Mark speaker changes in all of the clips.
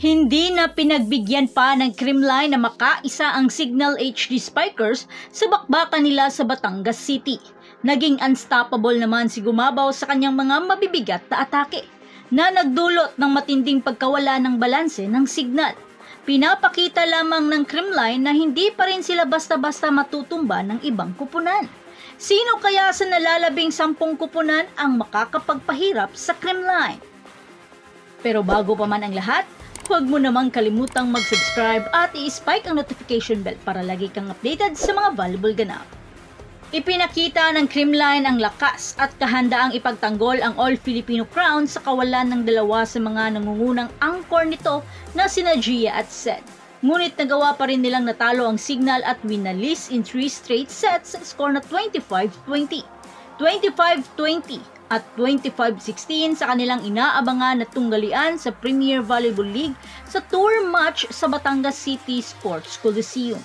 Speaker 1: Hindi na pinagbigyan pa ng Creamline na makaisa ang Signal HD Spikers sa bakbakan nila sa Batangas City. Naging unstoppable naman si Gumabaw sa kanyang mga mabibigat na atake na nagdulot ng matinding pagkawala ng balanse ng Signal. Pinapakita lamang ng Creamline na hindi pa rin sila basta-basta matutumba ng ibang kupunan. Sino kaya sa nalalabing 10 kupunan ang makakapagpahirap sa Creamline? Pero bago pa man ang lahat, huwag mo namang kalimutang mag-subscribe at i-spike ang notification bell para lagi kang updated sa mga valuable ganap. Ipinakita ng Creamline ang lakas at kahandaang ipagtanggol ang All-Filipino Crown sa kawalan ng dalawa sa mga nangungunang angkor nito na sina Gia at Sed. Ngunit nagawa pa rin nilang natalo ang Signal at winalis in 3 straight sets sa score na 25-20, 25-20 at 25-16 sa kanilang inaabangan na tunggalian sa Premier Volleyball League sa tour match sa Batangas City Sports Coliseum.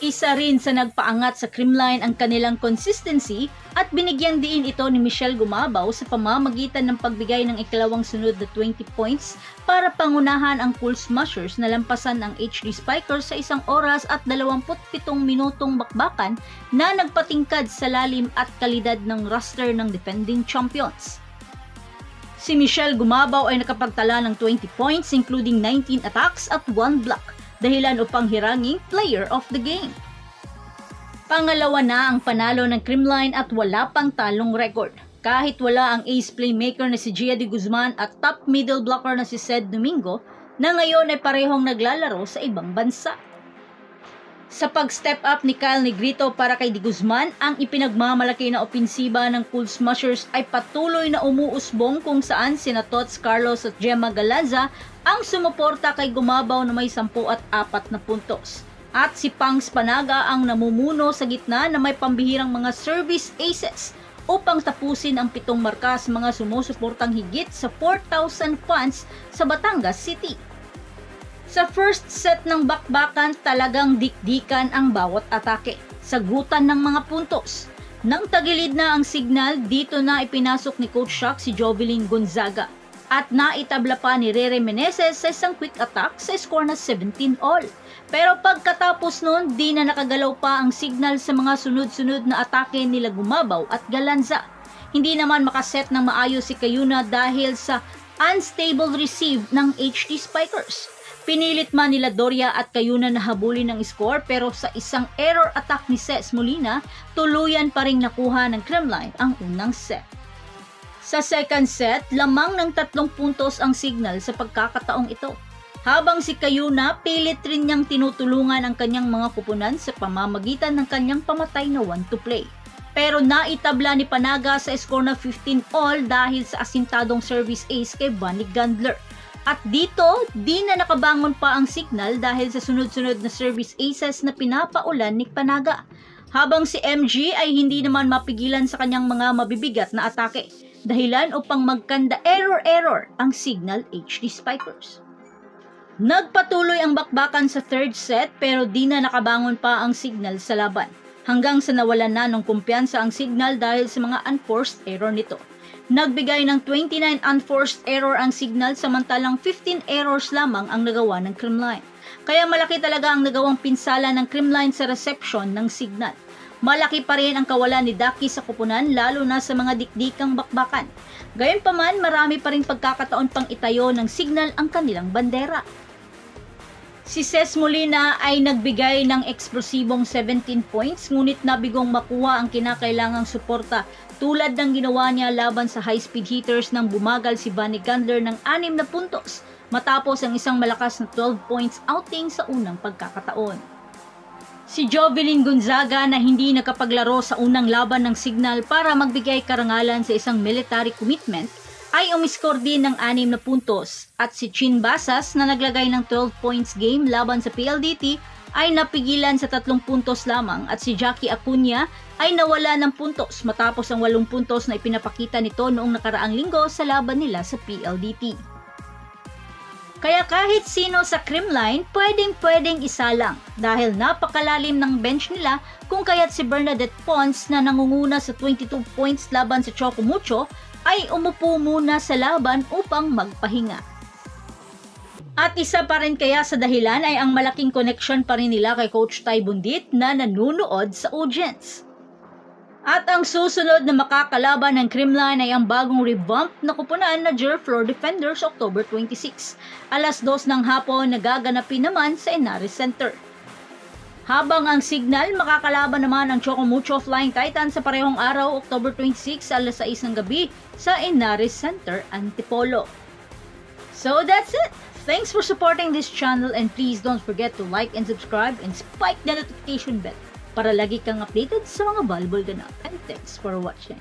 Speaker 1: Isa rin sa nagpaangat sa Creamline ang kanilang consistency at binigyang diin ito ni Michelle Gumabaw sa pamamagitan ng pagbigay ng ikalawang sunod na 20 points para pangunahan ang Cool Smashers na lampasan ang HD Spikers sa 1 oras at 27 minutong bakbakan na nagpatingkad sa lalim at kalidad ng roster ng defending champions. Si Michelle Gumabaw ay nakapagtala ng 20 points including 19 attacks at 1 block, dahilan upang hiranging player of the game. Pangalawa na ang panalo ng Creamline at wala pang talong record. Kahit wala ang ace playmaker na si Gia de Guzman at top middle blocker na si Sed Domingo, na ngayon ay parehong naglalaro sa ibang bansa. Sa pag-step up ni Kyle Negrito para kay de Guzman, ang ipinagmamalaki na opensiba ng Cool Smashers ay patuloy na umuusbong kung saan sina Tots Carlos at Gemma Galanza ang sumuporta kay Gumabaw na may 10 at 4 na puntos. At si Pangs Panaga ang namumuno sa gitna na may pambihirang mga service aces upang tapusin ang 7 marka sa mga sumusuportang higit sa 4,000 fans sa Batangas City. Sa first set ng bakbakan, talagang dikdikan ang bawat atake, sagutan ng mga puntos. Nang tagilid na ang Signal, dito na ipinasok ni Coach Shock si Jovelyn Gonzaga at naitabla pa ni Rere Meneses sa isang quick attack sa score na 17-all. Pero pagkatapos nun, di na nakagalaw pa ang Signal sa mga sunod-sunod na atake nila Gumabaw at Galanza. Hindi naman makaset ng maayos si Cayuna dahil sa unstable receive ng HD Spikers. Pinilit man nila Doria at Cayuna na habulin ng score pero sa isang error attack ni Ces Molina, tuluyan pa ring nakuha ng Creamline ang unang set. Sa second set, lamang ng 3 puntos ang Signal sa pagkakataong ito. Habang si Cayuna, pilit rin niyang tinutulungan ang kanyang mga kupunan sa pamamagitan ng kanyang pamatay na 1-to-play. Pero naitabla ni Panaga sa score na 15-all dahil sa asintadong service ace kay Bunny Gandler. At dito, di na nakabangon pa ang Signal dahil sa sunod-sunod na service aces na pinapaulan ni Panaga. Habang si MG ay hindi naman mapigilan sa kanyang mga mabibigat na atake, dahilan upang magkanda error ang Signal HD Spikers. Nagpatuloy ang bakbakan sa third set pero di na nakabangon pa ang Signal sa laban, hanggang sa nawalan na ng kumpiyansa ang Signal dahil sa mga unforced error nito. Nagbigay ng 29 unforced error ang Signal samantalang 15 errors lamang ang nagawa ng Creamline. Kaya malaki talaga ang nagawang pinsala ng Creamline sa reception ng Signal. Malaki pa rin ang kawalan ni Daki sa kupunan lalo na sa mga dikdikang bakbakan. Gayunpaman, marami pa rin pagkakataon pang itayo ng Signal ang kanilang bandera. Si Ces Molina ay nagbigay ng eksplosibong 17 points ngunit nabigong makuha ang kinakailangang suporta tulad ng ginawa niya laban sa high-speed hitters nang bumagal si Bunny Gandler ng 6 na puntos matapos ang isang malakas na 12 points outing sa unang pagkakataon. Si Jovelyn Gonzaga na hindi nakapaglaro sa unang laban ng Signal para magbigay karangalan sa isang military commitment ay umiskor din ng 6 na puntos at si Chin Basas na naglagay ng 12 points game laban sa PLDT ay napigilan sa 3 puntos lamang at si Jackie Acuña ay nawala ng puntos matapos ang 8 puntos na ipinapakita nito noong nakaraang linggo sa laban nila sa PLDT. Kaya kahit sino sa Creamline pwedeng isalang dahil napakalalim ng bench nila kung kaya't si Bernadette Pons na nangunguna sa 22 points laban sa Choco Mucho ay umupo muna sa laban upang magpahinga. At isa pa rin kaya sa dahilan ay ang malaking connection pa rin nila kay Coach Ty Bundit na nanunood sa audience. At ang susunod na makakalaban ng Creamline ay ang bagong revamp na kupunan na Jer Floor Defenders October 26. Alas 2 ng hapon nagaganapin naman sa Inaris Center. Habang ang Signal, makakalaban naman ang Chocomucho Flying Titan sa parehong araw October 26 alas 6 ng gabi sa Inaris Center, Antipolo. So that's it! Thanks for supporting this channel and please don't forget to like and subscribe and spike the notification bell para lagi kang updated sa mga valuable ganap. And thanks for watching.